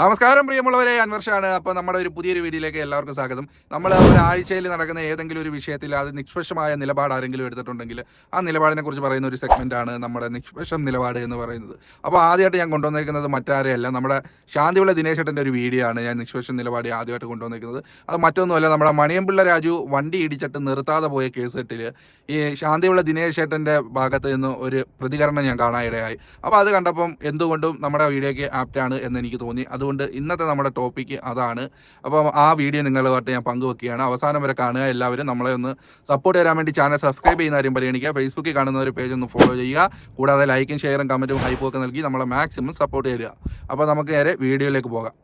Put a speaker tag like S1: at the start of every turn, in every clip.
S1: നമസ്കാരം പ്രിയമുള്ളവരെ, അൻവർഷാണ്. അപ്പോൾ നമ്മുടെ ഒരു പുതിയൊരു വീഡിയോയിലേക്ക് എല്ലാവർക്കും സ്വാഗതം. നമ്മൾ ഒരാഴ്ചയിൽ നടക്കുന്ന ഏതെങ്കിലും ഒരു വിഷയത്തിൽ അത് നിഷ്പക്ഷമായ നിലപാട് ആരെങ്കിലും എടുത്തിട്ടുണ്ടെങ്കിൽ ആ നിലപാടിനെ കുറിച്ച് പറയുന്ന ഒരു സെഗ്മെൻറ്റാണ് നമ്മുടെ നിഷ്പക്ഷം നിലപാട് എന്ന് പറയുന്നത്. അപ്പോൾ ആദ്യമായിട്ട് ഞാൻ കൊണ്ടുവന്നേക്കുന്നത് മറ്റാരെയല്ല, നമ്മുടെ ശാന്തിവിള ദിനേശേട്ടൻ്റെ ഒരു വീഡിയോ ആണ് ഞാൻ നിഷ്പക്ഷം നിലപാട് ആദ്യമായിട്ട് കൊണ്ടുവന്നേക്കുന്നത്. അത് മറ്റൊന്നുമല്ല, നമ്മുടെ മണിയമ്പിള്ള രാജു വണ്ടി ഇടിച്ചിട്ട് നിർത്താതെ പോയ കേസിൽ ഈ ശാന്തിവിള ദിനേശേട്ടൻ്റെ ഭാഗത്ത് നിന്ന് ഒരു പ്രതികരണം ഞാൻ കാണാനിടയായി. അപ്പോൾ അത് കണ്ടപ്പം എന്തുകൊണ്ടും നമ്മുടെ വീഡിയോയ്ക്ക് ആപ്റ്റാണ് എന്ന് എനിക്ക് തോന്നി. അതുകൊണ്ട് ഇന്നത്തെ നമ്മുടെ ടോപ്പിക്ക് അതാണ്. അപ്പം ആ വീഡിയോ നിങ്ങളുമായിട്ട് ഞാൻ പങ്കുവെക്കുകയാണ്. അവസാനം വരെ കാണുക. എല്ലാവരും നമ്മളെ ഒന്ന് സപ്പോർട്ട് ചെയ്യാൻ വേണ്ടി ചാനൽ സബ്സ്ക്രൈബ് ചെയ്യുന്ന കാര്യം പരിഗണിക്കുക. ഫേസ്ബുക്കിൽ കാണുന്ന ഒരു പേജ് ഒന്ന് ഫോളോ ചെയ്യുക. കൂടാതെ ലൈക്കും ഷെയറും കമൻറ്റും ഹൈപ്പും ഒക്കെ നൽകി നമ്മളെ മാക്സിമം സപ്പോർട്ട് ചെയ്യുക. അപ്പോൾ നമുക്ക് നേരെ വീഡിയോയിലേക്ക് പോകാം.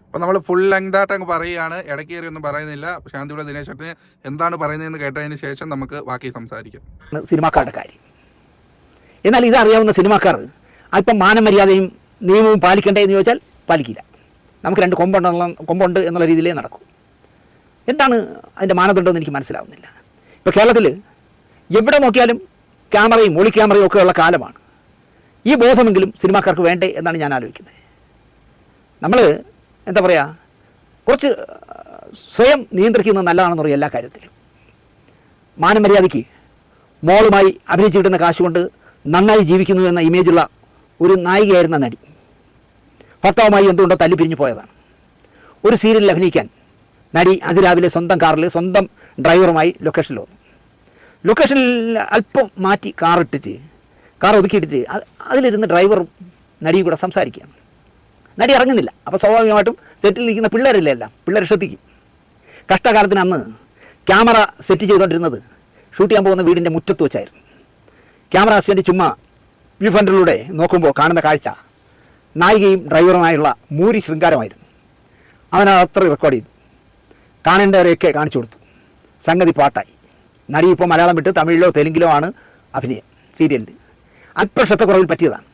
S1: അപ്പോൾ നമ്മൾ ഫുൾ ലെങ്തായിട്ട് അങ്ങ് പറയുകയാണ്, ഇടയ്ക്ക് കയറി ഒന്നും പറയുന്നില്ല. ശാന്തിവിള ദിനേശേട്ടന് എന്താണ് പറയുന്നതെന്ന് കേട്ടതിന് ശേഷം നമുക്ക് ബാക്കി സംസാരിക്കാം.
S2: സിനിമാക്കാരുടെ കാര്യം. എന്നാൽ ഇതറിയാവുന്ന സിനിമാക്കാർ അല്പം മാനമര്യാദയും നിയമവും പാലിക്കണ്ടേ എന്ന് ചോദിച്ചാൽ പാലിക്കില്ല. നമുക്ക് രണ്ട് കൊമ്പുണ്ട് എന്നുള്ള രീതിയിലേ നടക്കും. എന്താണ് അതിൻ്റെ മാനദണ്ഡമെന്ന് എനിക്ക് മനസ്സിലാവുന്നില്ല. ഇപ്പോൾ കേരളത്തിൽ എവിടെ നോക്കിയാലും ക്യാമറയും ഒളി ക്യാമറയും ഒക്കെ ഉള്ള കാലമാണ്. ഈ ബോധമെങ്കിലും സിനിമാക്കാർക്ക് വേണ്ടേ എന്നാണ് ഞാൻ ആലോചിക്കുന്നത്. നമ്മൾ എന്താ പറയുക, കുറച്ച് സ്വയം നിയന്ത്രിക്കുന്നത് നല്ലതാണെന്ന് പറയും എല്ലാ കാര്യത്തിലും. മാനമര്യാദയ്ക്ക് മോളുമായി അഭിനയിച്ച് കിട്ടുന്ന കാശ് കൊണ്ട് നന്നായി ജീവിക്കുന്നു എന്ന ഇമേജുള്ള ഒരു നായികയായിരുന്ന നടി ഭർത്താവുമായി എന്തുകൊണ്ടോ തല്ലിപ്പിരിഞ്ഞു പോയതാണ്. ഒരു സീരിയലിൽ അഭിനയിക്കാൻ നടി അതിരാവിലെ സ്വന്തം കാറിൽ സ്വന്തം ഡ്രൈവറുമായി ലൊക്കേഷനിൽ വന്നു. ലൊക്കേഷനിൽ അല്പം മാറ്റി കാർ ഒതുക്കിയിട്ടിട്ട് അതിലിരുന്ന് ഡ്രൈവറും നടിയും കൂടെ സംസാരിക്കുകയാണ്. നടി ഇറങ്ങുന്നില്ല. അപ്പോൾ സ്വാഭാവികമായിട്ടും സെറ്റിൽ നിൽക്കുന്ന പിള്ളേരില്ലേ, എല്ലാം പിള്ളേർ ശ്രദ്ധിക്കും. കഷ്ടകാലത്തിന് അന്ന് ക്യാമറ സെറ്റ് ചെയ്തുകൊണ്ടിരുന്നത് ഷൂട്ട് ചെയ്യാൻ പോകുന്ന വീടിൻ്റെ മുറ്റത്ത് വെച്ചായിരുന്നു. ക്യാമറ അസിസ്റ്റൻ്റ് ചുമ്മാ വ്യൂ ഫ്രണ്ടിലൂടെ നോക്കുമ്പോൾ കാണുന്ന കാഴ്ച നായികയും ഡ്രൈവറുമായുള്ള മൂരി ശൃംഗാരമായിരുന്നു. അവനത് അത്ര റെക്കോർഡ് ചെയ്തു, കാണേണ്ടവരെയൊക്കെ കാണിച്ചു കൊടുത്തു. സംഗതി പാട്ടായി. നടി ഇപ്പോൾ മലയാളം വിട്ട് തമിഴിലോ തെലുങ്കിലോ ആണ് അഭിനയം. സീരിയലിൽ അല്പം ശ്രദ്ധക്കുറവിൽ പറ്റിയതാണ്.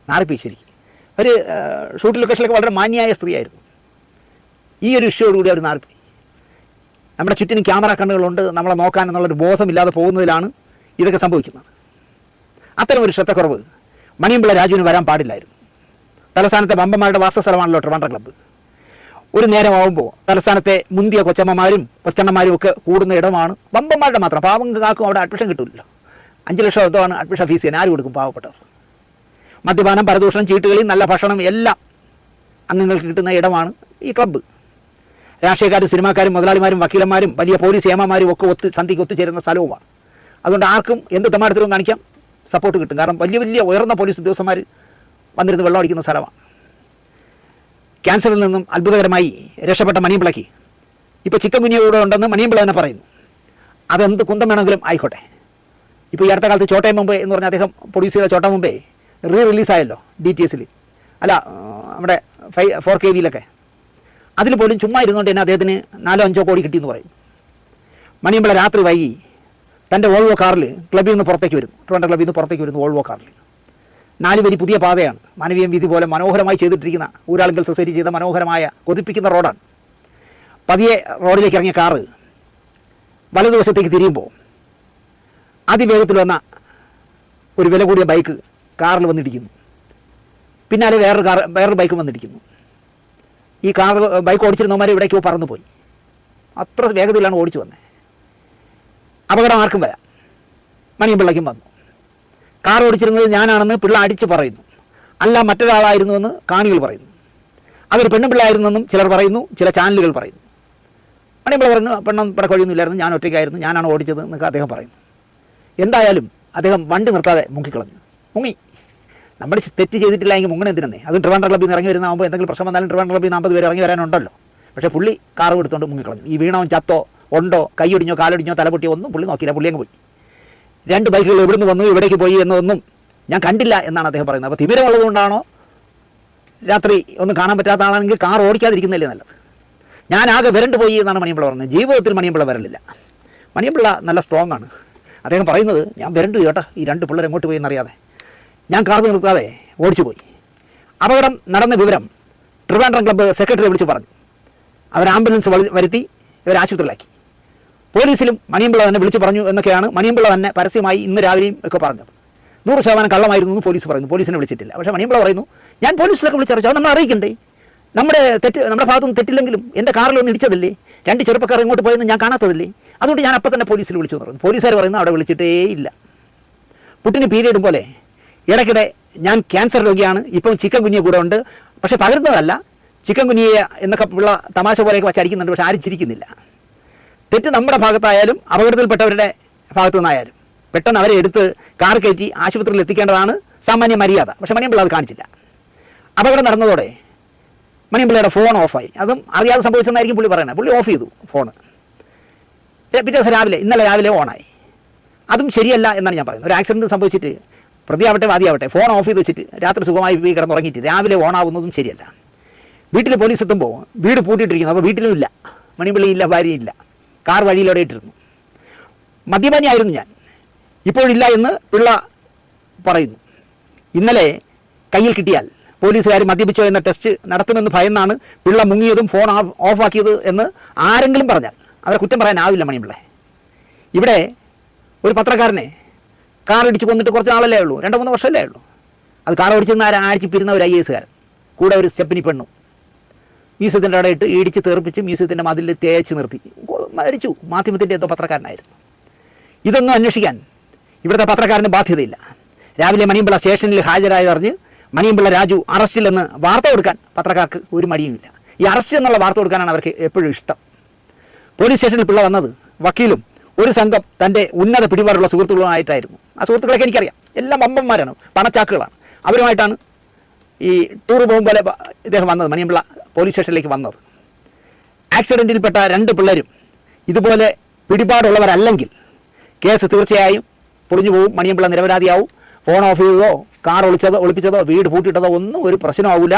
S2: നാറിപ്പോയി ശരിക്കും. ഒരു ഷൂട്ട് ലൊക്കേഷനിലൊക്കെ വളരെ മാന്യായ സ്ത്രീയായിരുന്നു. ഈ ഒരു ഇഷ്യൂയോടുകൂടി അവർ നാറിപ്പോയി. നമ്മുടെ ചുറ്റിനും ക്യാമറ കണ്ണുകളുണ്ട്, നമ്മളെ നോക്കാൻ എന്നുള്ളൊരു ബോധമില്ലാതെ പോകുന്നതിലാണ് ഇതൊക്കെ സംഭവിക്കുന്നത്. അത്തരം ഒരു ശ്രദ്ധക്കുറവ് മണിയമ്പിള്ള രാജുവിന് വരാൻ പാടില്ലായിരുന്നു. തലസ്ഥാനത്തെ വമ്പന്മാരുടെ വാസസ്ഥലമാണല്ലോ ട്രിവാൻഡ്രം ക്ലബ്ബ്. ഒരു നേരമാകുമ്പോൾ തലസ്ഥാനത്തെ മുന്തിയ കൊച്ചണ്ണന്മാരും ഒക്കെ കൂടുന്ന ഇടമാണ്. വമ്പന്മാരുടെ മാത്രം, പാവങ്ങൾക്കും അവിടെ അഡ്മിഷൻ കിട്ടില്ലല്ലോ. 5 ലക്ഷം എന്തോമാണ് അഡ്മിഷൻ ഫീസ് ചെയ്യാൻ. ആര് കൊടുക്കും? പാവപ്പെട്ടവർ. മദ്യപാനം, പരദൂഷണം, ചീട്ടുകളി, നല്ല ഭക്ഷണം എല്ലാം അംഗങ്ങൾക്ക് കിട്ടുന്ന ഇടമാണ് ഈ ക്ലബ്ബ്. രാഷ്ട്രീയക്കാരും സിനിമാക്കാരും മുതലാളിമാരും വക്കീലന്മാരും വലിയ പോലീസ് ഏമാമാരും ഒക്കെ സന്ധിക്ക് ഒത്തുചേരുന്ന സ്ഥലവുമാണ്. അതുകൊണ്ട് ആർക്കും എന്ത് തെമ്മാടത്തിലും കാണിക്കാം, സപ്പോർട്ട് കിട്ടും. കാരണം വലിയ ഉയർന്ന പോലീസ് ഉദ്യോഗസ്ഥന്മാർ വന്നിരുന്ന് വെള്ളം അടിക്കുന്ന സ്ഥലമാണ്. ക്യാൻസറിൽ നിന്നും അത്ഭുതകരമായി രക്ഷപ്പെട്ട മണിയമ്പിളയ്ക്ക് ഇപ്പോൾ ചിക്കൻ കുഞ്ഞ് കൂടെ ഉണ്ടെന്ന് മണിയമ്പിള തന്നെ പറയുന്നു. അതെന്ത് കുന്തം വേണമെങ്കിലും ആയിക്കോട്ടെ. ഇപ്പോൾ ഈ അടുത്ത കാലത്ത് ചോട്ടയം മുമ്പേ എന്ന് പറഞ്ഞാൽ അദ്ദേഹം പ്രൊഡ്യൂസ് ചെയ്ത ചോട്ട മുമ്പേ റിലീസായല്ലോ DTSൽ, അല്ല നമ്മുടെ 4KVയിലൊക്കെ. അതിൽ പോലും ചുമ്മാ ഇരുന്നുകൊണ്ട് തന്നെ അദ്ദേഹത്തിന് 4-5 കോടി കിട്ടിയെന്ന് പറയും. മണിയമ്പിള രാത്രി വൈകി തൻ്റെ വോൾവോ കാറിൽ ക്ലബ്ബിൽ നിന്ന് പുറത്തേക്ക് വരുന്നു. ട്രിവാൻഡ്രം ക്ലബ്ബിൽ നിന്ന് പുറത്തേക്ക് വരുന്നു വോൾവോ കാറിൽ. 4 വരി പുതിയ പാതയാണ്. മാനവീയം വീതി പോലെ മനോഹരമായി ചെയ്തിട്ടിരിക്കുന്ന, ഊരാളുങ്കൽ സൊസൈറ്റി ചെയ്ത മനോഹരമായ കൊതിപ്പിക്കുന്ന റോഡാണ്. പതിയെ റോഡിലേക്ക് ഇറങ്ങിയ കാറ് വലതുവശത്തേക്ക് തിരിയുമ്പോൾ അതിവേഗത്തിൽ വന്ന ഒരു വില കൂടിയ ബൈക്ക് കാറിൽ വന്നിടിക്കുന്നു. പിന്നാലെ വേറൊരു ബൈക്കും വന്നിടിക്കുന്നു. ഈ ബൈക്ക് ഓടിച്ചിരുന്നവന്മാരെ ഇവിടേക്കോ പറന്നു പോയി. അത്ര വേഗതയിലാണ് ഓടിച്ചു വന്നത്. അപകടം ആർക്കും വരാം. മണിയമ്പിള്ളയ്ക്കും വന്നു. കാർ ഓടിച്ചിരുന്നത് ഞാനാണെന്ന് പിള്ള അടിച്ച് പറയുന്നു. അല്ല, മറ്റൊരാളായിരുന്നുവെന്ന് കാണികൾ പറയുന്നു. അതൊരു പെണ്ണുപിള്ളയായിരുന്നെന്നും ചിലർ പറയുന്നു, ചില ചാനലുകൾ പറയുന്നു. മണിയമ്പിള്ള പറഞ്ഞു പെണ്ണം ഇവിടെ കഴിയുന്നില്ലായിരുന്നു, ഞാൻ ഒറ്റയ്ക്കായിരുന്നു, ഞാനാണ് ഓടിച്ചത് എന്നൊക്കെ അദ്ദേഹം പറയുന്നു. എന്തായാലും അദ്ദേഹം വണ്ടി നിർത്താതെ മുങ്ങി. നമ്മൾ തെറ്റ് ചെയ്തിട്ടില്ല എങ്കിൽ മുങ്ങണ എന്തിനെന്നേ. അത് ട്രിവാൻഡ്രം ക്ലബ്ബിൽ നിന്ന് ഇറങ്ങി വരുന്നതാകുമ്പോൾ എന്തെങ്കിലും പ്രശ്നം വന്നാലും ട്രിവാൻഡ്രം ക്ലബ്ബിൽ 40 പേര് ഇറങ്ങി വരാനുണ്ടല്ലോ. പക്ഷേ പുള്ളി കാർ എടുത്തുകൊണ്ട് മുങ്ങിക്കളഞ്ഞു. ഈ വീണവും ചത്തോ ഉണ്ടോ, കൈയൊടിഞ്ഞോ കാലൊടിഞ്ഞോ തലപൊട്ടിയോ ഒന്നും പുള്ളി നോക്കിയില്ല. പുള്ളി അങ്ങ് പോയി. 2 ബൈക്കുകൾ എവിടുന്ന് വന്നു, എവിടേക്ക് പോയി എന്നൊന്നും ഞാൻ കണ്ടില്ല എന്നാണ് അദ്ദേഹം പറയുന്നത്. അപ്പോൾ തിമിരമുള്ളതുകൊണ്ടാണോ, രാത്രി ഒന്നും കാണാൻ പറ്റാത്ത ആളാണെങ്കിൽ കാർ ഓടിക്കാതിരിക്കുന്നതല്ലേ നല്ലത്. ഞാൻ ആകെ വരണ്ടു പോയി എന്നാണ് മണിയമ്പിള്ള പറഞ്ഞത്. ജീവിതത്തിൽ മണിയമ്പിള്ള വരലില്ല. മണിയമ്പിള്ള നല്ല സ്ട്രോങ് ആണ്. അദ്ദേഹം പറയുന്നത് ഞാൻ വരണ്ടു കേട്ടോ, ഈ 2 പിള്ളേർ എങ്ങോട്ട് പോയി എന്നറിയാതെ ഞാൻ കാർ നിർത്താതെ ഓടിച്ചു പോയി. അപകടം നടന്ന വിവരം ട്രിവാൻഡ്രം ക്ലബ്ബ് സെക്രട്ടറി വിളിച്ച് പറഞ്ഞു. അവർ ആംബുലൻസ് വരുത്തി ഇവർ ആശുപത്രിയിലാക്കി. പോലീസിലും മണിയമ്പിള്ള തന്നെ വിളിച്ചു പറഞ്ഞു എന്നൊക്കെയാണ് മണിയമ്പിള്ള തന്നെ പരസ്യമായി ഇന്ന് രാവിലെയും ഒക്കെ പറഞ്ഞത്. 100% കള്ളമായിരുന്നു എന്ന് പോലീസ് പറയുന്നു. പോലീസിനെ വിളിച്ചിട്ടില്ല. പക്ഷേ മണിയമ്പിള്ള പറയുന്നു ഞാൻ പോലീസിലൊക്കെ വിളിച്ചറിയിച്ചു, അത് നമ്മൾ അറിയിക്കണ്ടേ, നമ്മുടെ ഭാഗത്തൊന്നും തെറ്റില്ലെങ്കിലും എൻ്റെ കാറിലൊന്നും ഇടിച്ചതല്ലേ, 2 ചെറുപ്പക്കാർ ഇങ്ങോട്ട് പോയെന്ന് ഞാൻ കാണാത്തതല്ലേ, അതുകൊണ്ട് ഞാൻ അപ്പം തന്നെ പോലീസിൽ വിളിച്ചു എന്ന് പറഞ്ഞു. പോലീസുകാർ പറയുന്നു അവിടെ വിളിച്ചിട്ടേ ഇല്ല. പുട്ടിന് പീരീഡ് പോലെ ഇടയ്ക്കിടെ ഞാൻ ക്യാൻസർ രോഗിയാണ്, ഇപ്പം ചിക്കൻ കുഞ്ഞിയെ കൂടെ ഉണ്ട്, പക്ഷേ പകരുന്നതല്ല, ചിക്കൻ കുഞ്ഞിയെ എന്നൊക്കെ ഉള്ള തമാശ പോലെയൊക്കെ വച്ചടിക്കുന്നുണ്ട്, പക്ഷേ ആരും ചിരിക്കുന്നില്ല. തെറ്റ് നമ്മുടെ ഭാഗത്തായാലും അപകടത്തിൽപ്പെട്ടവരുടെ ഭാഗത്തു നിന്നായാലും പെട്ടെന്ന് അവരെ എടുത്ത് കാർ കയറ്റി ആശുപത്രിയിൽ എത്തിക്കേണ്ടതാണ് സാമാന്യ മര്യാദ. പക്ഷേ മണിയമ്പിള്ള അത് കാണിച്ചില്ല. അപകടം നടന്നതോടെ മണിയമ്പിള്ളയുടെ ഫോൺ ഓഫായി. അതും അറിയാതെ സംഭവിച്ചെന്നായിരിക്കും പുള്ളി പറയുന്നത്. പുള്ളി ഓഫ് ചെയ്തു ഫോണ്. പിറ്റേ ദിവസം ഇന്നലെ രാവിലെ ഓണായി. അതും ശരിയല്ല എന്നാണ് ഞാൻ പറയുന്നത്. ഒരു ആക്സിഡൻറ്റ് സംഭവിച്ചിട്ട് പ്രതിയാവട്ടെ വാദിയാവട്ടെ ഫോൺ ഓഫ് ചെയ്ത് വെച്ചിട്ട് രാത്രി സുഖമായി പോയി കിടന്നുറങ്ങിയിട്ട് രാവിലെ ഓണാവുന്നതും ശരിയല്ല. വീട്ടിൽ പോലീസ് എത്തുമ്പോൾ വീട് പൂട്ടിയിട്ടിരിക്കുന്നു. അപ്പോൾ വീട്ടിലും ഇല്ല, മണിയമ്പിള്ളയില്ല, ഭാര്യയില്ല, കാർ വഴിയിലൂടെ ഇട്ടിരുന്നു. മദ്യപാനിയായിരുന്നു ഞാൻ, ഇപ്പോഴില്ല എന്ന് പിള്ള പറയുന്നു. ഇന്നലെ കയ്യിൽ കിട്ടിയാൽ പോലീസുകാർ മദ്യപിച്ചോ എന്ന ടെസ്റ്റ് നടത്തുമെന്ന് ഭയന്നാണ് പിള്ള മുങ്ങിയതും ഫോൺ ഓഫാക്കിയത് എന്ന് ആരെങ്കിലും പറഞ്ഞാൽ അവരെ കുറ്റം പറയാനാവില്ല മണിയമ്പിള്ള. ഇവിടെ ഒരു പത്രക്കാരനെ കാർ ഇടിച്ച് കൊന്നിട്ട് കുറച്ച് നാളല്ലേ ഉള്ളൂ, 2-3 വർഷമല്ലേ ഉള്ളൂ. അത് കാർ ഓടിച്ചെന്ന് ആഴ്ചപ്പിരുന്ന ഒരു IAS കാരൻ, കൂടെ ഒരു സ്റ്റെപ്പിനി പെണ്ണും, മ്യൂസിയത്തിൻ്റെ അവിടെ ഇട്ട് ഇടിച്ച് തെറിപ്പിച്ച് മ്യൂസിയത്തിൻ്റെ മതിലിൽ തേച്ച് നിർത്തി മരിച്ചു. മാധ്യമത്തിൻ്റെ എന്തോ പത്രക്കാരനായിരുന്നു. ഇതൊന്നും അന്വേഷിക്കാൻ ഇവിടുത്തെ പത്രക്കാരന് ബാധ്യതയില്ല. രാവിലെ മണിയമ്പിള്ള സ്റ്റേഷനിൽ ഹാജരായതറിഞ്ഞ് മണിയമ്പിള്ള രാജു അറസ്റ്റിലെന്ന് വാർത്ത കൊടുക്കാൻ പത്രക്കാർക്ക് ഒരു മടിയുമില്ല. ഈ അറസ്റ്റ് എന്നുള്ള വാർത്ത കൊടുക്കാനാണ് അവർക്ക് എപ്പോഴും ഇഷ്ടം. പോലീസ് സ്റ്റേഷനിൽ പിള്ള വന്നത് വക്കീലും ഒരു സംഘം തൻ്റെ ഉന്നത പിടിപാടുള്ള സുഹൃത്തുക്കളുമായിട്ടായിരുന്നു. ആ സുഹൃത്തുക്കളൊക്കെ എനിക്കറിയാം, എല്ലാം വമ്പന്മാരാണ്, പണച്ചാക്കുകളാണ്. അവരുമായിട്ടാണ് ഈ ടൂർ പോകും പോലെ ഇദ്ദേഹം വന്നത്, മണിയമ്പിള്ള പോലീസ് സ്റ്റേഷനിലേക്ക് വന്നത്. ആക്സിഡൻറ്റിൽപ്പെട്ട 2 പിള്ളേരും ഇതുപോലെ പിടിപാടുള്ളവരല്ലെങ്കിൽ കേസ് തീർച്ചയായും പൊളിഞ്ഞു പോകും. മണിയമ്പിള്ള നിരപരാധിയാവും. ഫോൺ ഓഫ് ചെയ്തതോ കാർ ഒളിപ്പിച്ചതോ വീട് പൂട്ടിയിട്ടതോ ഒന്നും ഒരു പ്രശ്നമാവില്ല.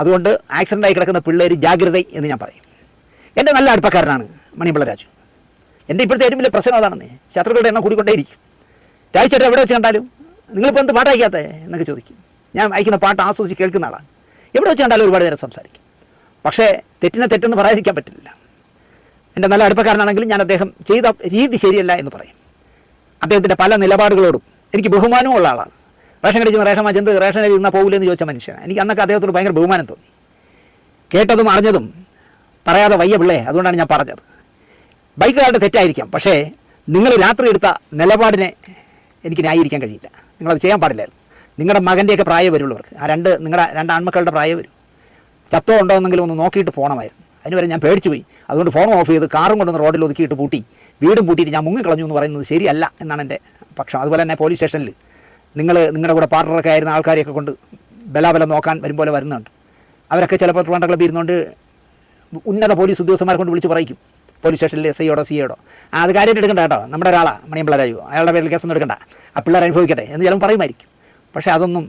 S2: അതുകൊണ്ട് ആക്സിഡൻ്റായി കിടക്കുന്ന പിള്ളേർ ജാഗ്രത എന്ന് ഞാൻ പറയും. എൻ്റെ നല്ല അടുപ്പക്കാരനാണ് മണിയമ്പിള്ള രാജു. എൻ്റെ ഇപ്പോഴത്തെ ഏറ്റവും വലിയ പ്രശ്നം അതാണെന്ന്, ശത്രുക്കളുടെ എണ്ണം കൂടിക്കൊണ്ടേയിരിക്കും. രാജുചേട്ടൻ എവിടെ വെച്ച് കണ്ടാലും നിങ്ങളിപ്പോൾ എന്ത് പാട്ട് അയക്കാത്തേ എന്നൊക്കെ ചോദിക്കും. ഞാൻ അയക്കുന്ന പാട്ട് ആസ്വദിച്ച് കേൾക്കുന്ന ആളാണ്. എവിടെ വെച്ച് കണ്ടാലും ഒരുപാട് നേരം സംസാരിക്കും. പക്ഷേ തെറ്റെന്ന് പറയാതിരിക്കാൻ പറ്റില്ല. എൻ്റെ നല്ല അടുപ്പക്കാരനാണെങ്കിലും ഞാൻ അദ്ദേഹം ചെയ്ത രീതി ശരിയല്ല എന്ന് പറയും. അദ്ദേഹത്തിൻ്റെ പല നിലപാടുകളോടും എനിക്ക് ബഹുമാനവും ഉള്ള ആളാണ്. റേഷൻ കടിക്കുന്ന റേഷൻ വാങ്ങിച്ചത് റേഷൻ അരി നിന്നാൽ പോകില്ലെന്ന് ചോദിച്ച മനുഷ്യനാണ്. എനിക്ക് അന്നൊക്കെ അദ്ദേഹത്തോട് ഭയങ്കര ബഹുമാനം തോന്നി. കേട്ടതും അറിഞ്ഞതും പറയാതെ വയ്യ പിള്ളേ, അതുകൊണ്ടാണ് ഞാൻ പറഞ്ഞത്. ബൈക്കുകാരുടെ തെറ്റായിരിക്കാം, പക്ഷേ നിങ്ങൾ രാത്രി എടുത്ത നിലപാടിനെ എനിക്ക് ന്യായീകരിക്കാൻ കഴിയില്ല. നിങ്ങളത് ചെയ്യാൻ പാടില്ലായിരുന്നു. നിങ്ങളുടെ മകൻ്റെയൊക്കെ പ്രായം വരുള്ളവർക്ക്, നിങ്ങളുടെ 2 ആൺമക്കളുടെ പ്രായം വരും. ചത്തോ ഉണ്ടോ എന്നെങ്കിലും ഒന്ന് നോക്കിയിട്ട് പോകണമായിരുന്നു. അതിനുവരെ ഞാൻ പേടിച്ചു പോയി. അതുകൊണ്ട് ഫോൺ ഓഫ് ചെയ്ത് കാറും കൊണ്ടുവന്ന് റോഡിൽ ഒതുക്കിയിട്ട് പൂട്ടി, വീടും പൂട്ടിയിട്ട് ഞാൻ മുങ്ങിക്കളഞ്ഞു എന്ന് പറയുന്നത് ശരിയല്ല എന്നാണ് എൻ്റെ പക്ഷം. അതുപോലെ തന്നെ പോലീസ് സ്റ്റേഷനിൽ നിങ്ങളുടെ കൂടെ പാർട്ണറൊക്കെ ആയിരുന്ന ആൾക്കാരെയൊക്കെ കൊണ്ട് ബലാബലം നോക്കാൻ വരുമ്പോലെ വരുന്നുണ്ട്. അവരൊക്കെ ചിലപ്പോൾ ട്രിവാൻഡ്രം ഇരുന്നുകൊണ്ട് ഉന്നത പോലീസ് ഉദ്യോഗസ്ഥന്മാരെ കൊണ്ട് വിളിച്ച് പറയിക്കും, പോലീസ് സ്റ്റേഷനിൽ SIയോടോ CIയോടോ. അത് കാര്യമായിട്ട് എടുക്കണ്ട കേട്ടോ, നമ്മുടെ ഒരാളാണ് മണിയമ്പിള്ള രാജു, അയാളുടെ പേരിൽ കേസൊന്നും എടുക്കണ്ട, ആ പിള്ളേർ അനുഭവിക്കട്ടെ എന്ന് ചിലപ്പോൾ പറയുമായിരിക്കും. പക്ഷേ അതൊന്നും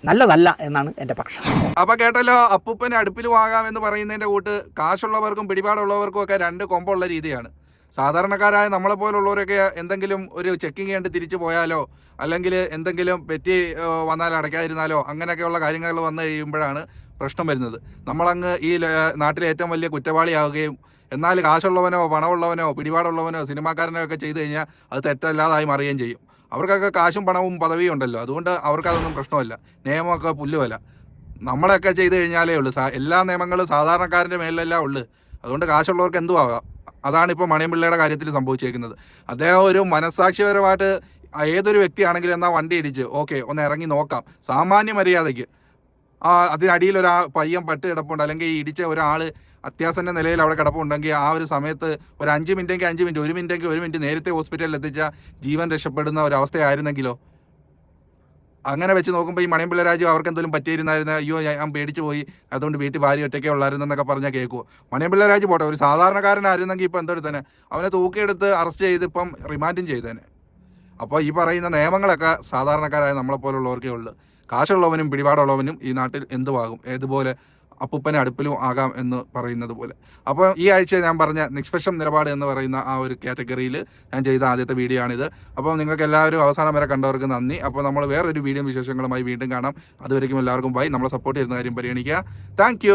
S2: നല്ലതല്ല എന്നാണ് എൻ്റെ പക്ഷം.
S1: അപ്പൊ കേട്ടല്ലോ, അപ്പൂപ്പനെ അടുപ്പിൽ വാങ്ങാമെന്ന് പറയുന്നതിന്റെ കൂട്ട് കാശുള്ളവർക്കും പിടിപാടുള്ളവർക്കും ഒക്കെ 2 കൊമ്പുള്ള രീതിയാണ്. സാധാരണക്കാരായ നമ്മളെപ്പോലുള്ളവരൊക്കെ എന്തെങ്കിലും ഒരു ചെക്കിങ് കണ്ട് തിരിച്ചു പോയാലോ അല്ലെങ്കിൽ എന്തെങ്കിലും പെറ്റി വന്നാൽ അടയ്ക്കാതിരുന്നാലോ അങ്ങനെയൊക്കെയുള്ള കാര്യങ്ങൾ വന്നു കഴിയുമ്പോഴാണ് പ്രശ്നം വരുന്നത്. നമ്മളങ്ങ് ഈ നാട്ടിലെ ഏറ്റവും വലിയ കുറ്റവാളിയാവുകയും എന്നാൽ കാശുള്ളവനോ പണമുള്ളവനോ പിടിപാടുള്ളവനോ സിനിമാക്കാരനോ ഒക്കെ ചെയ്തു കഴിഞ്ഞാൽ അത് തെറ്റല്ലാതായി മാറുകയും ചെയ്യും. അവർക്കൊക്കെ കാശും പണവും പദവിയും ഉണ്ടല്ലോ, അതുകൊണ്ട് അവർക്കതൊന്നും പ്രശ്നമല്ല. നിയമമൊക്കെ പുല്ലുമല്ല. നമ്മളൊക്കെ ചെയ്തു കഴിഞ്ഞാലേ ഉള്ളൂ. എല്ലാ നിയമങ്ങളും സാധാരണക്കാരൻ്റെ മേലിലല്ല ഉള്ളു. അതുകൊണ്ട് കാശുള്ളവർക്ക് എന്തും ആകാം. അതാണിപ്പോൾ മണിയമ്പിള്ളയുടെ കാര്യത്തിൽ സംഭവിച്ചേക്കുന്നത്. അദ്ദേഹം ഒരു മനസ്സാക്ഷിപരമായിട്ട് ഏതൊരു വ്യക്തിയാണെങ്കിലും എന്നാൽ വണ്ടി ഇടിച്ച് ഒന്ന് ഇറങ്ങി നോക്കാം, സാമാന്യ മര്യാദയ്ക്ക്. അതിനടിയിൽ പയ്യൻ പെട്ട് കിടപ്പുണ്ട്, അല്ലെങ്കിൽ ഈ ഇടിച്ച ഒരാൾ അത്യാസന്ന നിലയിൽ അവിടെ കിടപ്പുണ്ടെങ്കിൽ ആ ഒരു സമയത്ത് ഒരു 5 മിനിറ്റെങ്കിൽ 5 മിനിറ്റ്, 1 മിനിറ്റെങ്കിൽ 1 മിനിറ്റ് നേരത്തെ ഹോസ്പിറ്റലിൽ എത്തിച്ചാൽ ജീവൻ രക്ഷപ്പെടുന്ന ഒരവസ്ഥയായിരുന്നെങ്കിലോ. അങ്ങനെ വെച്ച് നോക്കുമ്പോൾ ഈ മണിയമ്പിള്ള രാജു അവർക്ക് എന്തെങ്കിലും പറ്റിയിരുന്നായിരുന്നു, അയ്യോ ഞാൻ പേടിച്ചു പോയി, അതുകൊണ്ട് വീട്ടിൽ ഭാര്യ ഒറ്റയ്ക്കേ ഉള്ളായിരുന്നെന്നൊക്കെ പറഞ്ഞാൽ കേൾക്കുമോ? മണിയമ്പിള്ള രാജു പോട്ടെ, ഒരു സാധാരണക്കാരനായിരുന്നെങ്കിൽ ഇപ്പം എന്തെടുത്തേനെ, അവനെ തൂക്കിയെടുത്ത് അറസ്റ്റ് ചെയ്ത് ഇപ്പം റിമാൻഡും ചെയ്തേനെ. അപ്പോൾ ഈ പറയുന്ന നിയമങ്ങളൊക്കെ സാധാരണക്കാരായ നമ്മളെപ്പോലുള്ളവർക്കേ ഉള്ളൂ. കാശുള്ളവനും പിടിപാടുള്ളവനും ഈ നാട്ടിൽ എന്തുവാകും, ഏതുപോലെ അപ്പൂപ്പനെ അടുപ്പിലും ആകാം എന്ന് പറയുന്നത് പോലെ. അപ്പോൾ ഈ ആഴ്ച ഞാൻ പറഞ്ഞ നിഷ്പക്ഷം നിലപാട് എന്ന് പറയുന്ന ആ ഒരു കാറ്റഗറിയിൽ ഞാൻ ചെയ്ത ആദ്യത്തെ വീഡിയോ ആണിത്. അപ്പോൾ നിങ്ങൾക്ക് എല്ലാവരും അവസാനം വരെ കണ്ടവർക്ക് നന്ദി. അപ്പോൾ നമ്മൾ വേറൊരു വീഡിയോ വിശേഷങ്ങളുമായി വീണ്ടും കാണാം. അതുവരെയും എല്ലാവർക്കും ബൈ. നമ്മളെ സപ്പോർട്ട് ചെയ്യുന്ന കാര്യം പരിഗണിക്കുക. താങ്ക്